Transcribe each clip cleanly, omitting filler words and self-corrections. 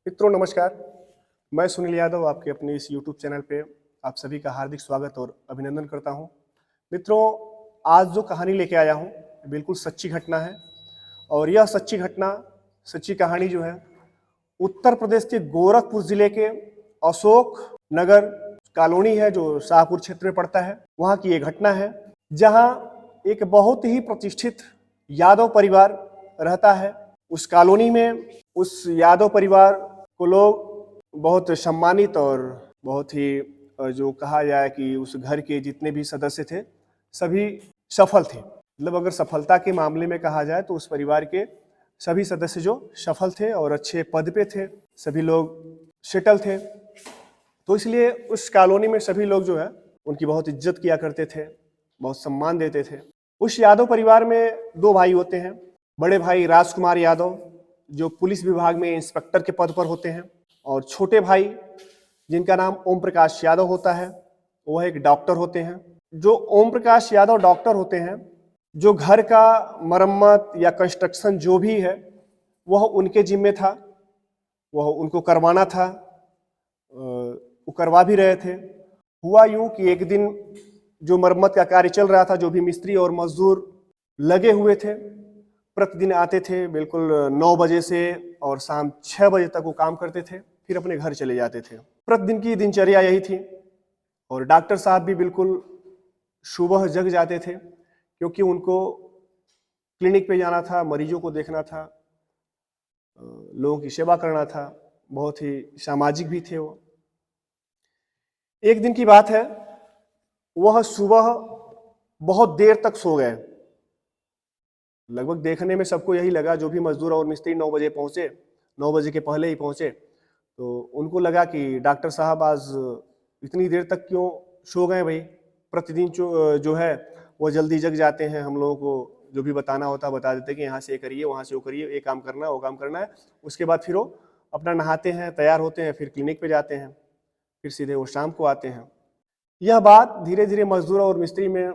मित्रों नमस्कार। मैं सुनील यादव आपके अपने इस यूट्यूब चैनल पे आप सभी का हार्दिक स्वागत और अभिनंदन करता हूं। मित्रों, आज जो कहानी लेके आया हूं बिल्कुल सच्ची घटना है और यह सच्ची कहानी जो है उत्तर प्रदेश के गोरखपुर जिले के अशोक नगर कॉलोनी है जो शाहपुर क्षेत्र में पड़ता है। वहां की ये घटना है जहां एक बहुत ही प्रतिष्ठित यादव परिवार रहता है। उस कॉलोनी में उस यादव परिवार को लोग बहुत सम्मानित और बहुत ही जो कहा जाए कि उस घर के जितने भी सदस्य थे सभी सफल थे। मतलब अगर सफलता के मामले में कहा जाए तो उस परिवार के सभी सदस्य जो सफल थे और अच्छे पद पे थे, सभी लोग सेटल थे। तो इसलिए उस कॉलोनी में सभी लोग जो है उनकी बहुत इज्जत किया करते थे, बहुत सम्मान देते थे। उस यादव परिवार में दो भाई होते हैं। बड़े भाई राजकुमार यादव जो पुलिस विभाग में इंस्पेक्टर के पद पर होते हैं और छोटे भाई जिनका नाम ओम प्रकाश यादव होता है वह एक डॉक्टर होते हैं। जो ओम प्रकाश यादव डॉक्टर होते हैं, जो घर का मरम्मत या कंस्ट्रक्शन जो भी है वह उनके जिम्मे था, वह उनको करवाना था। वो करवा भी रहे थे। हुआ यूं कि एक दिन जो मरम्मत का कार्य चल रहा था, जो भी मिस्त्री और मजदूर लगे हुए थे प्रतिदिन आते थे बिल्कुल 9 बजे से और शाम 6 बजे तक वो काम करते थे, फिर अपने घर चले जाते थे। प्रतिदिन की दिनचर्या यही थी और डॉक्टर साहब भी बिल्कुल सुबह जग जाते थे क्योंकि उनको क्लिनिक पे जाना था, मरीजों को देखना था, लोगों की सेवा करना था। बहुत ही सामाजिक भी थे वो। एक दिन की बात है, वह सुबह बहुत देर तक सो गए। लगभग देखने में सबको यही लगा, जो भी मजदूर और मिस्त्री 9 बजे पहुंचे, 9 बजे के पहले ही पहुंचे, तो उनको लगा कि डॉक्टर साहब आज इतनी देर तक क्यों सो गए भाई। प्रतिदिन जो है वो जल्दी जग जाते हैं, हम लोगों को जो भी बताना होता बता देते कि यहाँ से ये करिए, वहाँ से वो करिए, ये काम करना है, वो काम करना है। उसके बाद फिर वो अपना नहाते हैं, तैयार होते हैं, फिर क्लिनिक पे जाते हैं, फिर सीधे वो शाम को आते हैं। यह बात धीरे धीरे मजदूर और मिस्त्री में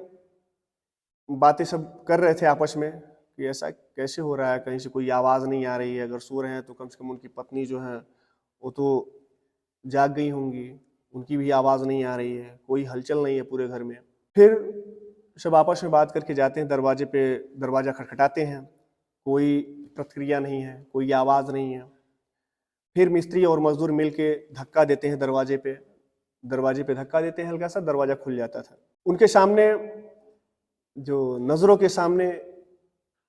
बातें सब कर रहे थे आपस में कि ऐसा कैसे हो रहा है, कहीं से कोई आवाज़ नहीं आ रही है। अगर सो रहे हैं तो कम से कम उनकी पत्नी जो है वो तो जाग गई होंगी, उनकी भी आवाज़ नहीं आ रही है, कोई हलचल नहीं है पूरे घर में। फिर सब आपस में बात करके जाते हैं, दरवाजे पे दरवाज़ा खटखटाते हैं, कोई प्रतिक्रिया नहीं है, कोई आवाज़ नहीं है। फिर मिस्त्री और मजदूर मिल के धक्का देते हैं दरवाजे पे धक्का देते हैं हल्का सा, दरवाज़ा खुल जाता था। उनके सामने जो नज़रों के सामने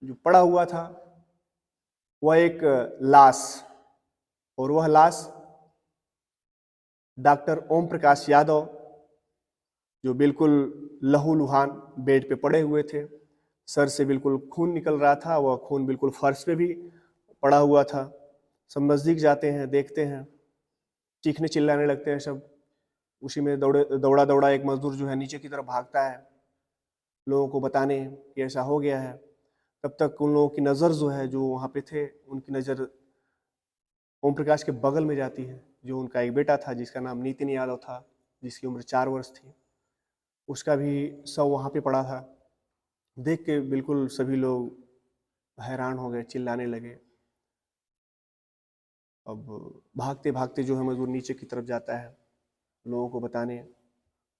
जो पड़ा हुआ था वह एक लाश, और वह लाश डॉक्टर ओम प्रकाश यादव जो बिल्कुल लहूलुहान बेड पे पड़े हुए थे। सर से बिल्कुल खून निकल रहा था, वह खून बिल्कुल फर्श पे भी पड़ा हुआ था। सब नज़दीक जाते हैं, देखते हैं, चीखने चिल्लाने लगते हैं सब। उसी में दौड़ा दौड़ा एक मजदूर जो है नीचे की तरफ भागता है लोगों को बताने कि ऐसा हो गया है। तब तक उन लोगों की नज़र जो है, जो वहाँ पे थे, उनकी नज़र ओम प्रकाश के बगल में जाती है। जो उनका एक बेटा था जिसका नाम नितिन यादव था, जिसकी उम्र 4 वर्ष थी, उसका भी शव वहाँ पे पड़ा था। देख के बिल्कुल सभी लोग हैरान हो गए, चिल्लाने लगे। अब भागते भागते जो है मजदूर नीचे की तरफ जाता है लोगों को बताने,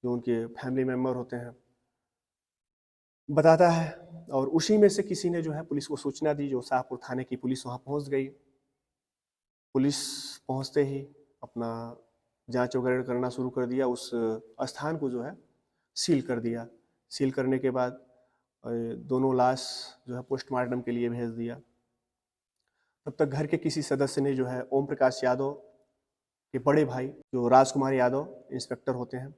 जो उनके फैमिली मेम्बर होते हैं, बताता है। और उसी में से किसी ने जो है पुलिस को सूचना दी, जो शाहपुर थाने की पुलिस वहाँ पहुँच गई। पुलिस पहुँचते ही अपना जांच वगैरह करना शुरू कर दिया, उस स्थान को जो है सील कर दिया। सील करने के बाद दोनों लाश जो है पोस्टमार्टम के लिए भेज दिया। तब तक घर के किसी सदस्य ने जो है ओम प्रकाश यादव के बड़े भाई जो राजकुमार यादव इंस्पेक्टर होते हैं,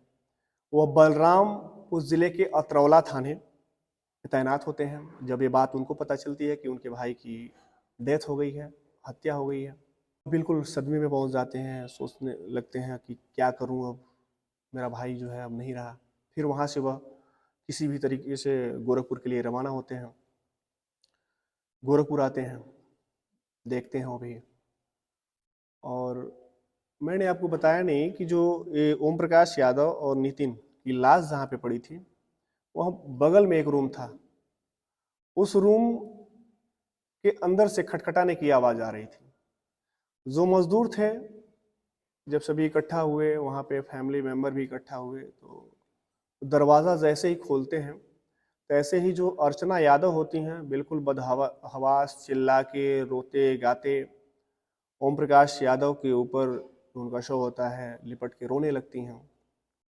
वह बलरामपुर जिले के अतरौला थाने में तैनात होते हैं। जब ये बात उनको पता चलती है कि उनके भाई की डेथ हो गई है, हत्या हो गई है, बिल्कुल सदमे में पहुंच जाते हैं। सोचने लगते हैं कि क्या करूं, अब मेरा भाई जो है अब नहीं रहा। फिर वहाँ से वह किसी भी तरीके से गोरखपुर के लिए रवाना होते हैं। गोरखपुर आते हैं, देखते हैं वो भी। और मैंने आपको बताया नहीं कि जो ये ओम प्रकाश यादव और नितिन की लाश जहाँ पे पड़ी थी, वह बगल में एक रूम था। उस रूम के अंदर से खटखटाने की आवाज़ आ रही थी। जो मजदूर थे, जब सभी इकट्ठा हुए, वहाँ पे फैमिली मेंबर भी इकट्ठा हुए, तो दरवाज़ा जैसे ही खोलते हैं, तैसे ही जो अर्चना यादव होती हैं, बिल्कुल बदहवास चिल्ला के रोते गाते ओम प्रकाश यादव के ऊपर उनका शो होता है, लिपट के रोने लगती हैं,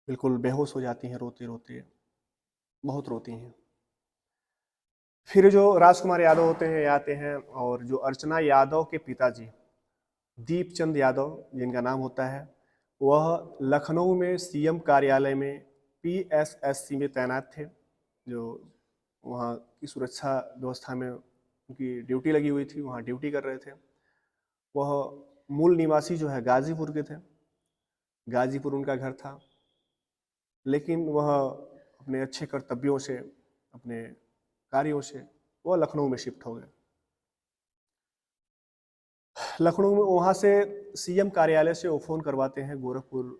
बिल्कुल बेहोश हो जाती हैं रोते रोते, बहुत रोती हैं। फिर जो राजकुमार यादव होते हैं, ये आते हैं, और जो अर्चना यादव के पिताजी दीपचंद यादव जिनका नाम होता है, वह लखनऊ में सीएम कार्यालय में पीएसएससी में तैनात थे, जो वहाँ की सुरक्षा व्यवस्था में उनकी ड्यूटी लगी हुई थी, वहाँ ड्यूटी कर रहे थे। वह मूल निवासी जो है गाजीपुर के थे, गाजीपुर उनका घर था, लेकिन वह अपने अच्छे कर्तव्यों से, अपने कार्यों से वह लखनऊ में शिफ्ट हो गए। लखनऊ में वहाँ से सीएम कार्यालय से वो फ़ोन करवाते हैं, गोरखपुर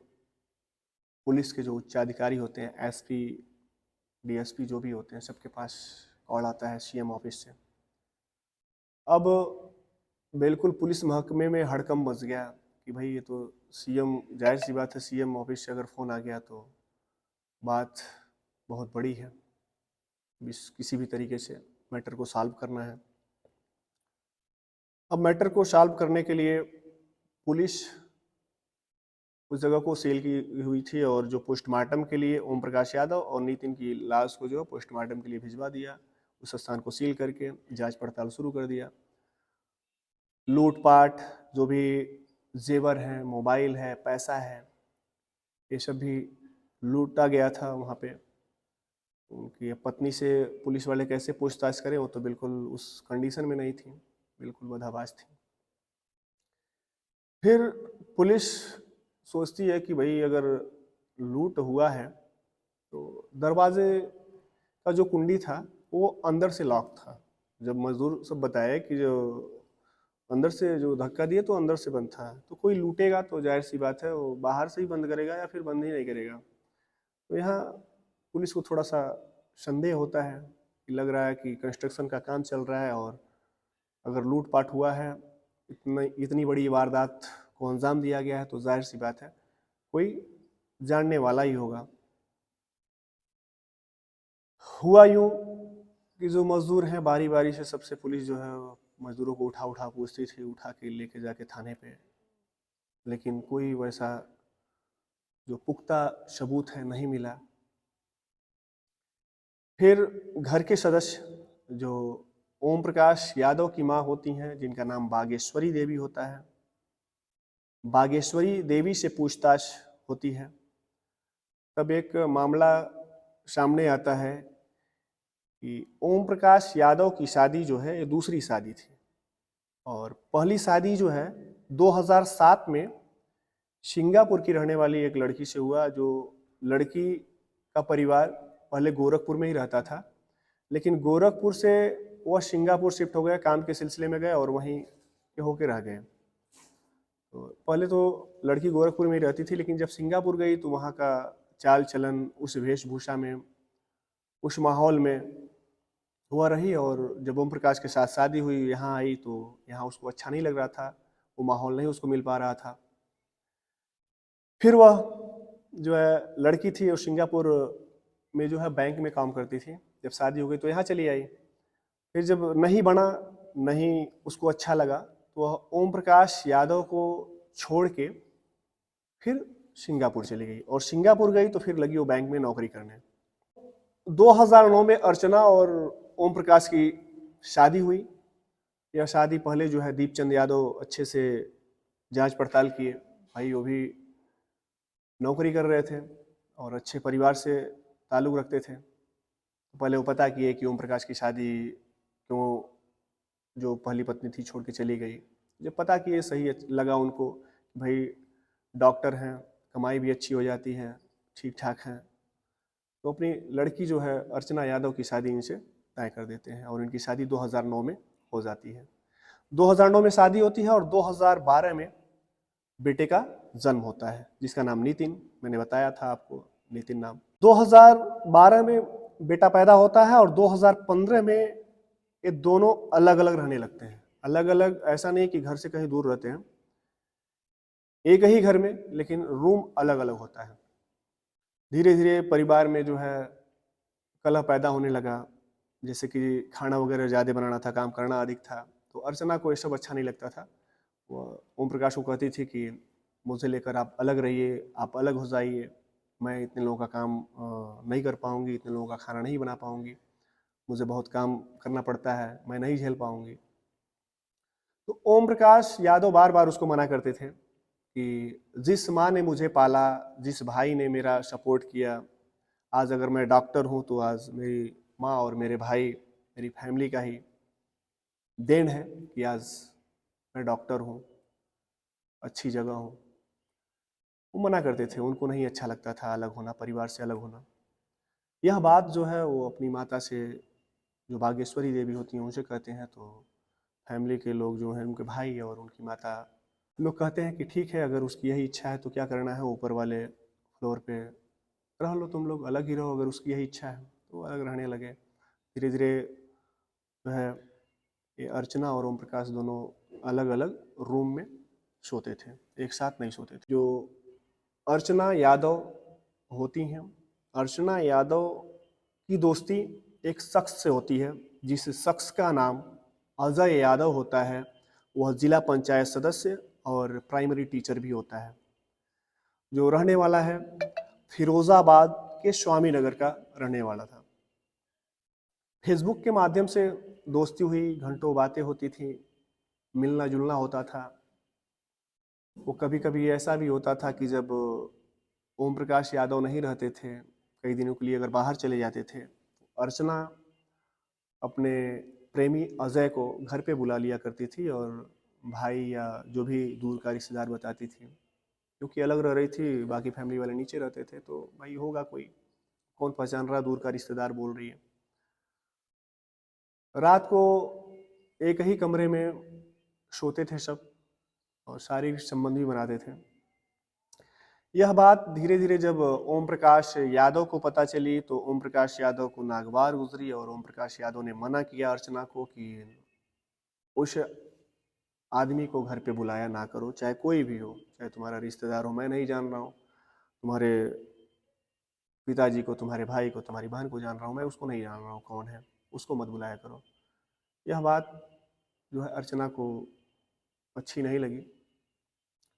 पुलिस के जो उच्चाधिकारी होते हैं, एसपी डीएसपी जो भी होते हैं, सबके पास कॉल आता है सीएम ऑफिस से। अब बिल्कुल पुलिस महकमे में हड़कंप मच गया कि भाई ये तो सीएम, जाहिर सी बात है सीएम ऑफिस से अगर फ़ोन आ गया तो बात बहुत बड़ी है, किसी भी तरीके से मैटर को सॉल्व करना है। अब मैटर को सॉल्व करने के लिए पुलिस उस जगह को सील की हुई थी, और जो पोस्टमार्टम के लिए ओम प्रकाश यादव और नितिन की लाश को जो पोस्टमार्टम के लिए भिजवा दिया, उस स्थान को सील करके जांच पड़ताल शुरू कर दिया। लूटपाट, जो भी जेवर हैं, मोबाइल है, पैसा है, ये सब भी लूटा गया था वहाँ पे। उनकी पत्नी से पुलिस वाले कैसे पूछताछ करें, वो तो बिल्कुल उस कंडीशन में नहीं थी, बिल्कुल बदहवास थी। फिर पुलिस सोचती है कि भाई अगर लूट हुआ है तो दरवाजे का जो कुंडी था वो अंदर से लॉक था। जब मजदूर सब बताया कि जो अंदर से जो धक्का दिए तो अंदर से बंद था, तो कोई लूटेगा तो जाहिर सी बात है वो बाहर से ही बंद करेगा या फिर बंद ही नहीं करेगा। तो यहाँ पुलिस को थोड़ा सा संदेह होता है कि लग रहा है कि कंस्ट्रक्शन का काम चल रहा है, और अगर लूटपाट हुआ है, इतनी बड़ी वारदात को अंजाम दिया गया है, तो जाहिर सी बात है कोई जानने वाला ही होगा। हुआ यूं कि जो मजदूर हैं, बारी बारी से सबसे पुलिस जो है मजदूरों को उठा उठा पूछती थी, उठा के लेके जाके थाने पे, लेकिन कोई वैसा जो पुख्ता सबूत है नहीं मिला। फिर घर के सदस्य जो ओम प्रकाश यादव की माँ होती हैं, जिनका नाम बागेश्वरी देवी होता है, बागेश्वरी देवी से पूछताछ होती है। तब एक मामला सामने आता है कि ओम प्रकाश यादव की शादी जो है ये दूसरी शादी थी, और पहली शादी जो है 2007 में सिंगापुर की रहने वाली एक लड़की से हुआ। जो लड़की का परिवार पहले गोरखपुर में ही रहता था, लेकिन गोरखपुर से वह सिंगापुर शिफ्ट हो गए, काम के सिलसिले में गए और वहीं के होके रह गए। तो पहले तो लड़की गोरखपुर में ही रहती थी, लेकिन जब सिंगापुर गई तो वहाँ का चाल चलन, उस वेशभूषा में, उस माहौल में हुआ रही, और जब ओम प्रकाश के साथ शादी हुई, यहाँ आई, तो यहाँ उसको अच्छा नहीं लग रहा था, वो माहौल नहीं उसको मिल पा रहा था। फिर वह जो है लड़की थी, और सिंगापुर में जो है बैंक में काम करती थी। जब शादी हो गई तो यहाँ चली आई। फिर जब नहीं बना, नहीं उसको अच्छा लगा, तो वह ओम प्रकाश यादव को छोड़ के फिर सिंगापुर चली गई, और सिंगापुर गई तो फिर लगी वो बैंक में नौकरी करने। 2009 में अर्चना और ओम प्रकाश की शादी हुई। यह शादी पहले जो है दीपचंद यादव अच्छे से जांच पड़ताल किए, भाई वो भी नौकरी कर रहे थे और अच्छे परिवार से ताल्लुक़ रखते थे। पहले वो पता किए कि ओम प्रकाश की शादी क्यों जो पहली पत्नी थी छोड़ के चली गई। जब पता किए, सही लगा उनको, भाई डॉक्टर हैं, कमाई भी अच्छी हो जाती है, ठीक ठाक हैं, तो अपनी लड़की जो है अर्चना यादव की शादी इनसे तय कर देते हैं, और इनकी शादी 2009 में हो जाती है। 2009 में शादी होती है, और 2012 में बेटे का जन्म होता है, जिसका नाम नितिन, मैंने बताया था आपको, नितिन नाम। 2012 में बेटा पैदा होता है, और 2015 में ये दोनों अलग अलग रहने लगते हैं। अलग अलग ऐसा नहीं कि घर से कहीं दूर रहते हैं, एक ही घर में लेकिन रूम अलग अलग होता है। धीरे धीरे परिवार में जो है कलह पैदा होने लगा, जैसे कि खाना वगैरह ज़्यादा बनाना था, काम करना अधिक था, तो अर्चना को ये सब अच्छा नहीं लगता था। वो ओम प्रकाश को कहती थी कि मुझे लेकर आप अलग रहिए, आप अलग हो जाइए, मैं इतने लोगों का काम नहीं कर पाऊंगी, इतने लोगों का खाना नहीं बना पाऊंगी, मुझे बहुत काम करना पड़ता है, मैं नहीं झेल पाऊंगी। तो ओम प्रकाश यादव बार बार उसको मना करते थे कि जिस माँ ने मुझे पाला, जिस भाई ने मेरा सपोर्ट किया, आज अगर मैं डॉक्टर हूँ तो आज मेरी माँ और मेरे भाई, मेरी फैमिली का ही देन है कि आज मैं डॉक्टर हूँ, अच्छी जगह हूँ। वो मना करते थे, उनको नहीं अच्छा लगता था अलग होना, परिवार से अलग होना। यह बात जो है वो अपनी माता से, जो बागेश्वरी देवी होती हैं, उनसे कहते हैं, तो फैमिली के लोग जो हैं, उनके भाई और उनकी माता लोग कहते हैं कि ठीक है, अगर उसकी यही इच्छा है तो क्या करना है, ऊपर वाले फ्लोर पे रह लो, तुम लोग अलग ही रहो, अगर उसकी यही इच्छा है। तो अलग रहने लगे। धीरे धीरे जो है ये अर्चना और ओम प्रकाश दोनों अलग अलग रूम में सोते थे, एक साथ नहीं सोते थे। जो अर्चना यादव होती हैं, अर्चना यादव की दोस्ती एक शख्स से होती है, जिस शख्स का नाम अजय यादव होता है। वह जिला पंचायत सदस्य और प्राइमरी टीचर भी होता है, जो रहने वाला है फिरोजाबाद के स्वामी नगर का रहने वाला था। फेसबुक के माध्यम से दोस्ती हुई, घंटों बातें होती थी, मिलना जुलना होता था। वो कभी कभी ऐसा भी होता था कि जब ओम प्रकाश यादव नहीं रहते थे, कई दिनों के लिए अगर बाहर चले जाते थे, अर्चना अपने प्रेमी अजय को घर पे बुला लिया करती थी और भाई या जो भी दूर का रिश्तेदार बताती थी, क्योंकि अलग रह रही थी, बाकी फैमिली वाले नीचे रहते थे, तो भाई होगा कोई, कौन पहचान रहा, दूर का रिश्तेदार बोल रही है। रात को एक ही कमरे में सोते थे सब और शारीरिक संबंध भी बनाते थे। यह बात धीरे धीरे जब ओम प्रकाश यादव को पता चली, तो ओम प्रकाश यादव को नागवार गुजरी और ओम प्रकाश यादव ने मना किया अर्चना को कि उस आदमी को घर पे बुलाया ना करो, चाहे कोई भी हो, चाहे तुम्हारा रिश्तेदार हो, मैं नहीं जान रहा हूँ, तुम्हारे पिताजी को, तुम्हारे भाई को, तुम्हारी बहन को जान रहा हूँ, मैं उसको नहीं जान रहा हूँ कौन है, उसको मत बुलाया करो। यह बात जो है अर्चना को अच्छी नहीं लगी।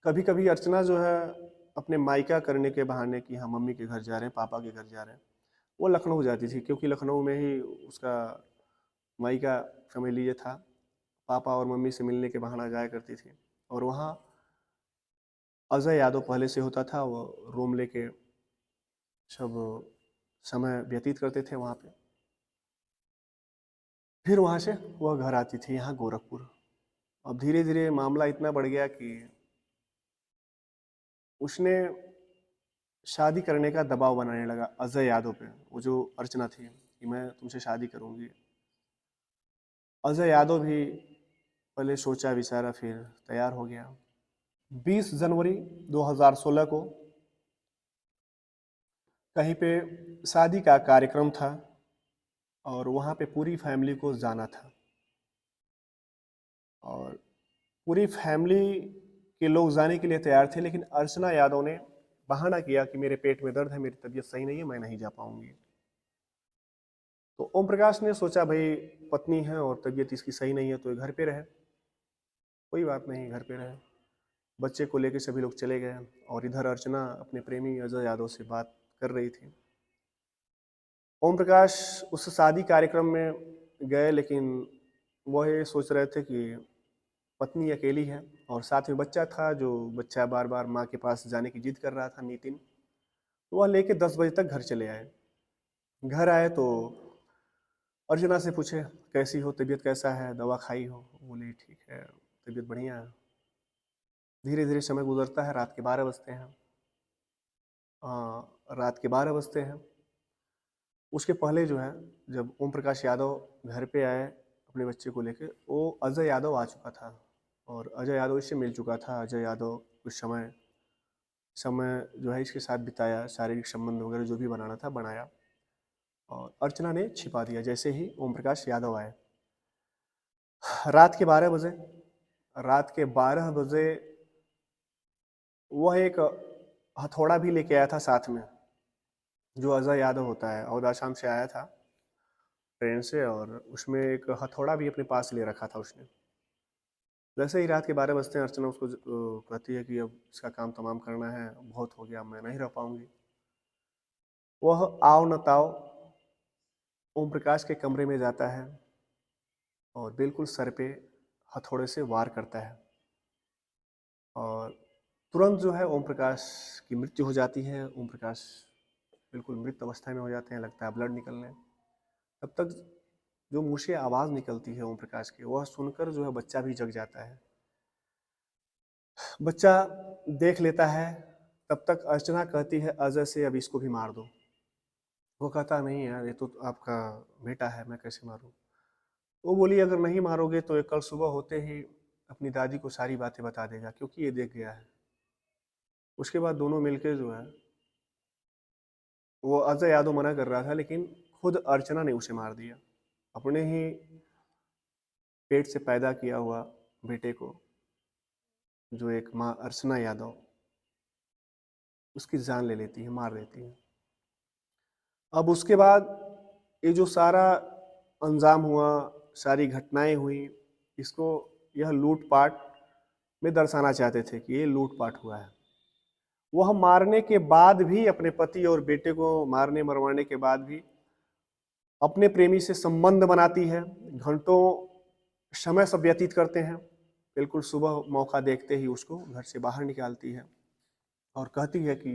कभी कभी अर्चना जो है अपने मायका करने के बहाने कि हाँ मम्मी के घर जा रहे हैं, पापा के घर जा रहे हैं, वो लखनऊ जाती थी, क्योंकि लखनऊ में ही उसका मायका समझ लीजिए था। पापा और मम्मी से मिलने के बहाना जाया करती थी। और वहाँ अजय यादव पहले से होता था, वो रूम लेके सब समय व्यतीत करते थे वहाँ पे। फिर वहाँ से वह घर आती थी यहाँ गोरखपुर। अब धीरे धीरे मामला इतना बढ़ गया कि उसने शादी करने का दबाव बनाने लगा अजय यादव पे, वो जो अर्चना थी, कि मैं तुमसे शादी करूंगी। अजय यादव भी पहले सोचा विचारा, फिर तैयार हो गया। 20 जनवरी 2016 को कहीं पे शादी का कार्यक्रम था और वहाँ पे पूरी फैमिली को जाना था, और पूरी फैमिली के लोग जाने के लिए तैयार थे, लेकिन अर्चना यादव ने बहाना किया कि मेरे पेट में दर्द है, मेरी तबीयत सही नहीं है, मैं नहीं जा पाऊंगी। तो ओम प्रकाश ने सोचा भाई पत्नी है और तबीयत इसकी सही नहीं है तो ये घर पे रहे, कोई बात नहीं, घर पे रहे। बच्चे को लेकर सभी लोग चले गए और इधर अर्चना अपने प्रेमी अजय यादव से बात कर रही थी। ओम प्रकाश उस शादी कार्यक्रम में गए, लेकिन वह ये सोच रहे थे कि पत्नी अकेली है और साथ में बच्चा था, जो बच्चा बार बार माँ के पास जाने की जिद कर रहा था, नितिन। तो वह लेके 10 बजे तक घर चले आए। घर आए तो अर्चना से पूछे कैसी हो, तबीयत कैसा है, दवा खाई हो? बोली ठीक है, तबीयत बढ़िया है। धीरे धीरे समय गुजरता है, रात के 12 बजते हैं। रात के 12 बजते हैं। उसके पहले जो है, जब ओम प्रकाश यादव घर पे आए अपने बच्चे को लेके, वो अजय यादव आ चुका था और अजय यादव इससे मिल चुका था। अजय यादव कुछ समय समय जो है इसके साथ बिताया, शारीरिक संबंध वगैरह जो भी बनाना था बनाया, और अर्चना ने छिपा दिया जैसे ही ओम प्रकाश यादव आए। रात के 12 बजे, रात के 12 बजे वह एक हथौड़ा भी लेके आया था साथ में, जो अजय यादव होता है, और आसाम से आया था ट्रेन से, और उसमें एक हथौड़ा भी अपने पास ले रखा था उसने। जैसे ही रात के 12 बजते हैं, अर्चना उसको कहती है कि अब इसका काम तमाम करना है, बहुत हो गया, मैं नहीं रह पाऊंगी। वह आओ न ताओ ओम प्रकाश के कमरे में जाता है और बिल्कुल सर पे हथौड़े से वार करता है, और तुरंत जो है ओम प्रकाश की मृत्यु हो जाती है। ओम प्रकाश बिल्कुल मृत अवस्था में हो जाते हैं, लगता है ब्लड निकलने। तब तक जो मुँह से आवाज़ निकलती है ओम प्रकाश की, वह सुनकर जो है बच्चा भी जग जाता है। बच्चा देख लेता है। तब तक अर्चना कहती है अजय से अब इसको भी मार दो। वो कहता नहीं यार, ये तो आपका बेटा है, मैं कैसे मारूं। वो बोली अगर नहीं मारोगे तो ये कल सुबह होते ही अपनी दादी को सारी बातें बता देगा, क्योंकि ये देख गया है। उसके बाद दोनों मिलके जो है, वो अजय यादव मना कर रहा था, लेकिन खुद अर्चना ने उसे मार दिया। अपने ही पेट से पैदा किया हुआ बेटे को, जो एक माँ अर्चना यादव, उसकी जान ले लेती है, मार देती है। अब उसके बाद ये जो सारा अंजाम हुआ, सारी घटनाएं हुई, इसको यह लूटपाट में दर्शाना चाहते थे कि ये लूटपाट हुआ है। वह मारने के बाद भी, अपने पति और बेटे को मारने मरवाने के बाद भी अपने प्रेमी से संबंध बनाती है। घंटों समय सब व्यतीत करते हैं। बिल्कुल सुबह मौका देखते ही उसको घर से बाहर निकालती है और कहती है कि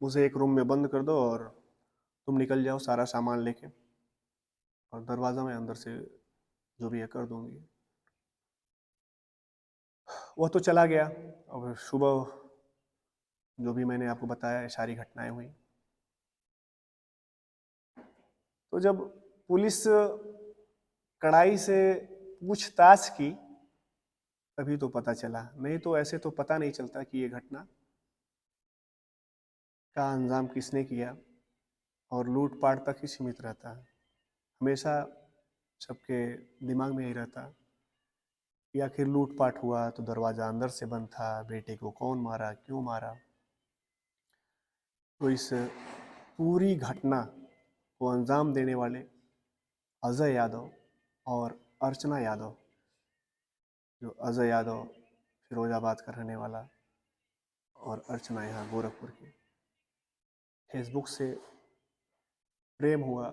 मुझे एक रूम में बंद कर दो और तुम निकल जाओ सारा सामान लेके, और दरवाज़ा मैं अंदर से जो भी है कर दूंगी। वह तो चला गया। अब सुबह जो भी मैंने आपको बताया, ये सारी घटनाएं हुई। तो जब पुलिस कड़ाई से पूछताछ की, तभी तो पता चला, नहीं तो ऐसे तो पता नहीं चलता कि ये घटना का अंजाम किसने किया, और लूटपाट तक ही सीमित रहता है। हमेशा सबके दिमाग में यही रहता कि आखिर लूटपाट हुआ तो दरवाज़ा अंदर से बंद था, बेटे को कौन मारा, क्यों मारा। तो इस पूरी घटना को अंजाम देने वाले अजय यादव और अर्चना यादव, जो अजय यादव फिरोजाबाद का रहने वाला और अर्चना यहाँ गोरखपुर की, फेसबुक से प्रेम हुआ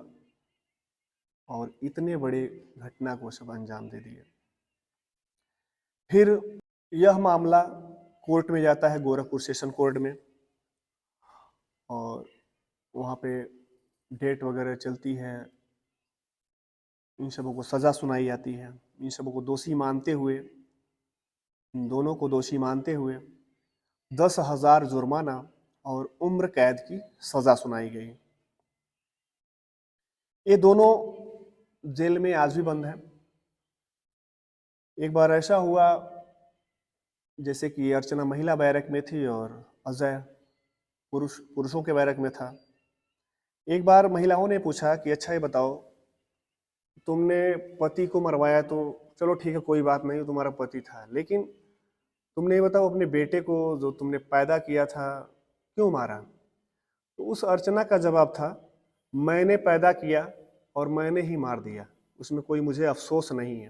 और इतने बड़े घटना को सब अंजाम दे दिए। फिर यह मामला कोर्ट में जाता है, गोरखपुर सेशन कोर्ट में, और वहाँ पे डेट वगैरह चलती है। इन सबों को सज़ा सुनाई जाती है। इन सबों को दोषी मानते हुए, इन दोनों को दोषी मानते हुए 10,000 जुर्माना और उम्र कैद की सज़ा सुनाई गई। ये दोनों जेल में आज भी बंद हैं। एक बार ऐसा हुआ, जैसे कि अर्चना महिला बैरक में थी और अजय पुरुषों के बैरक में था। एक बार महिलाओं ने पूछा कि अच्छा ये बताओ, तुमने पति को मरवाया तो चलो ठीक है, कोई बात नहीं, तुम्हारा पति था, लेकिन तुमने ये बताओ अपने बेटे को जो तुमने पैदा किया था क्यों मारा। तो उस अर्चना का जवाब था, मैंने पैदा किया और मैंने ही मार दिया, उसमें कोई मुझे अफसोस नहीं है।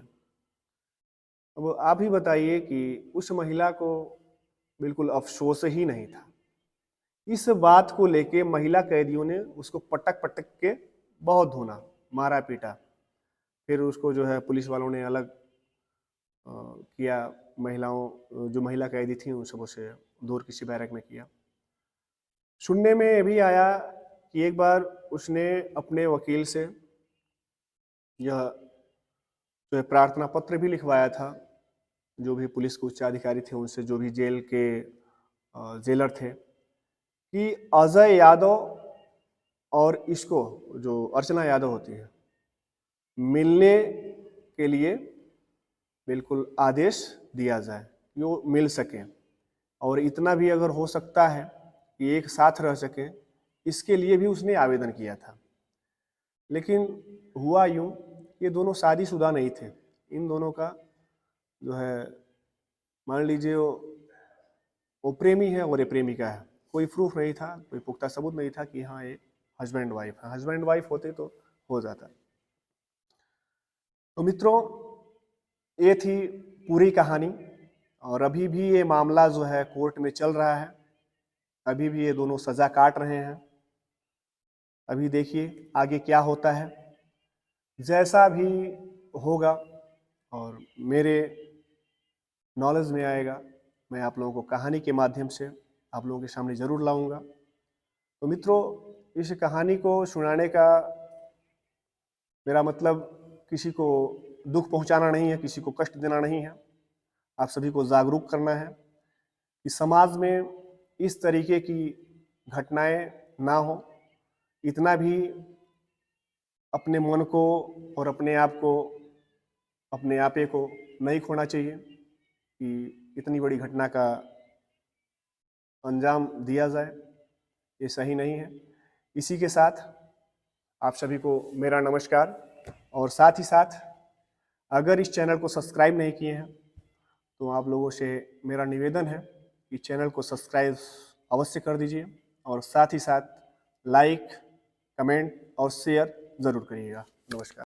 अब आप ही बताइए कि उस महिला को बिल्कुल अफसोस ही नहीं था। इस बात को लेके महिला कैदियों ने उसको पटक पटक के बहुत धोना, मारा पीटा। फिर उसको जो है पुलिस वालों ने अलग किया, महिलाओं जो महिला कैदी थी उन सबों से दूर किसी बैरक में किया। सुनने में ये भी आया कि एक बार उसने अपने वकील से यह जो है प्रार्थना पत्र भी लिखवाया था, जो भी पुलिस के उच्चाधिकारी थे उनसे, जो भी जेल के जेलर थे, कि अजय यादव और इसको जो अर्चना यादव होती है मिलने के लिए बिल्कुल आदेश दिया जाए कि वो मिल सकें, और इतना भी अगर हो सकता है कि एक साथ रह सके, इसके लिए भी उसने आवेदन किया था। लेकिन हुआ यूं, ये दोनों शादीशुदा नहीं थे। इन दोनों का जो है, मान लीजिए वो प्रेमी है और ये प्रेमिका है। कोई प्रूफ नहीं था, कोई पुख्ता सबूत नहीं था कि हाँ ये हस्बैंड वाइफ है। हस्बैंड वाइफ होते तो हो जाता। तो मित्रों, ये थी पूरी कहानी। और अभी भी ये मामला जो है कोर्ट में चल रहा है। अभी भी ये दोनों सजा काट रहे हैं। अभी देखिए आगे क्या होता है। जैसा भी होगा और मेरे नॉलेज में आएगा, मैं आप लोगों को कहानी के माध्यम से आप लोगों के सामने ज़रूर लाऊंगा। तो मित्रों, इस कहानी को सुनाने का मेरा मतलब किसी को दुख पहुंचाना नहीं है, किसी को कष्ट देना नहीं है। आप सभी को जागरूक करना है कि समाज में इस तरीके की घटनाएं ना हो। इतना भी अपने मन को और अपने आप को, अपने आपे को नहीं खोना चाहिए कि इतनी बड़ी घटना का अंजाम दिया जाए। ये सही नहीं है। इसी के साथ आप सभी को मेरा नमस्कार। और साथ ही साथ अगर इस चैनल को सब्सक्राइब नहीं किए हैं तो आप लोगों से मेरा निवेदन है कि चैनल को सब्सक्राइब अवश्य कर दीजिए और साथ ही साथ लाइक, कमेंट और शेयर ज़रूर करिएगा। नमस्कार।